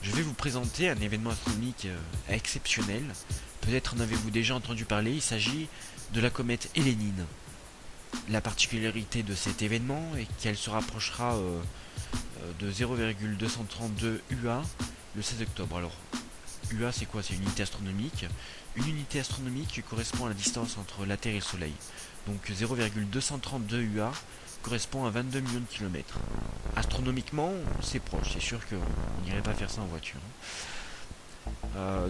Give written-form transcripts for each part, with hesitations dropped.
Je vais vous présenter un événement astronomique exceptionnel. Peut-être en avez-vous déjà entendu parler, il s'agit de la comète Hélénine. La particularité de cet événement est qu'elle se rapprochera de 0,232 UA le 16 octobre. Alors, UA c'est quoi? C'est une unité astronomique. Une unité astronomique correspond à la distance entre la Terre et le Soleil. Donc 0,232 UA correspond à 22 millions de kilomètres. Astronomiquement, c'est proche. C'est sûr qu'on n'irait pas faire ça en voiture.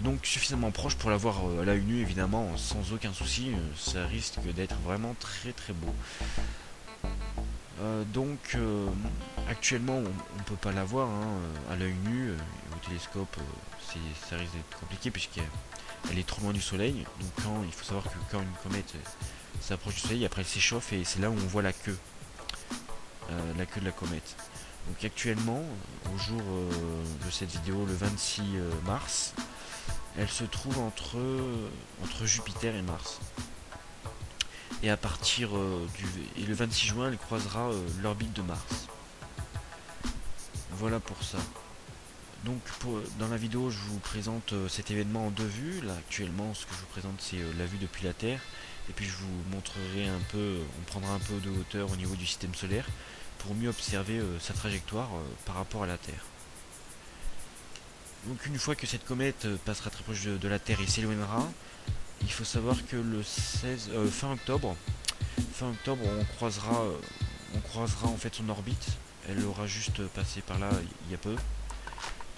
Donc suffisamment proche pour l'avoir à l'œil nu, évidemment, sans aucun souci. Ça risque d'être vraiment très très beau. Actuellement, on ne peut pas la voir à l'œil nu. Au télescope, ça risque d'être compliqué puisqu'elle est trop loin du Soleil. Donc il faut savoir que quand une comète s'approche du Soleil, après elle s'échauffe et c'est là où on voit la queue de la comète. Donc actuellement, au jour de cette vidéo, le 26 mars, elle se trouve entre Jupiter et Mars. Et à partir le 26 juin, elle croisera l'orbite de Mars. Voilà pour ça. Donc dans la vidéo, je vous présente cet événement en deux vues. Là actuellement, ce que je vous présente, c'est la vue depuis la Terre. Et puis je vous montrerai un peu, on prendra un peu de hauteur au niveau du système solaire pour mieux observer sa trajectoire par rapport à la Terre. Donc une fois que cette comète passera très proche de la Terre et s'éloignera, il faut savoir que le fin octobre, on croisera en fait son orbite. Elle aura juste passé par là il y a peu.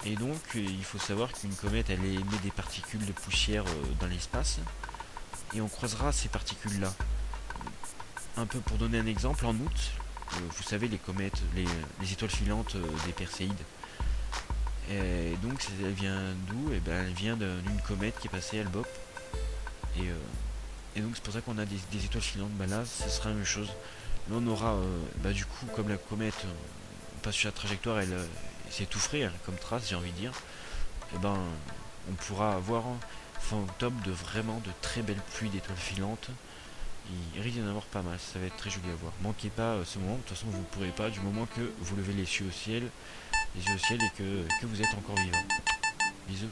Et donc il faut savoir qu'une comète elle émet des particules de poussière dans l'espace. Et on croisera ces particules là. Un peu pour donner un exemple, en août, vous savez les comètes, les étoiles filantes des Perséides. Et donc elle vient d'où? Et ben elle vient d'une comète qui est passée à Albob. Et donc c'est pour ça qu'on a des étoiles filantes. Bah là ce sera la même chose. Là on aura du coup, comme la comète passe sur la trajectoire, elle s'étoufferait comme trace, j'ai envie de dire. Et ben on pourra avoir fin octobre de très belles pluies d'étoiles filantes. Il risque d'y en avoir pas mal, ça va être très joli à voir. Manquez pas ce moment, de toute façon vous ne pourrez pas du moment que vous levez les yeux au ciel et que vous êtes encore vivant. Bisous.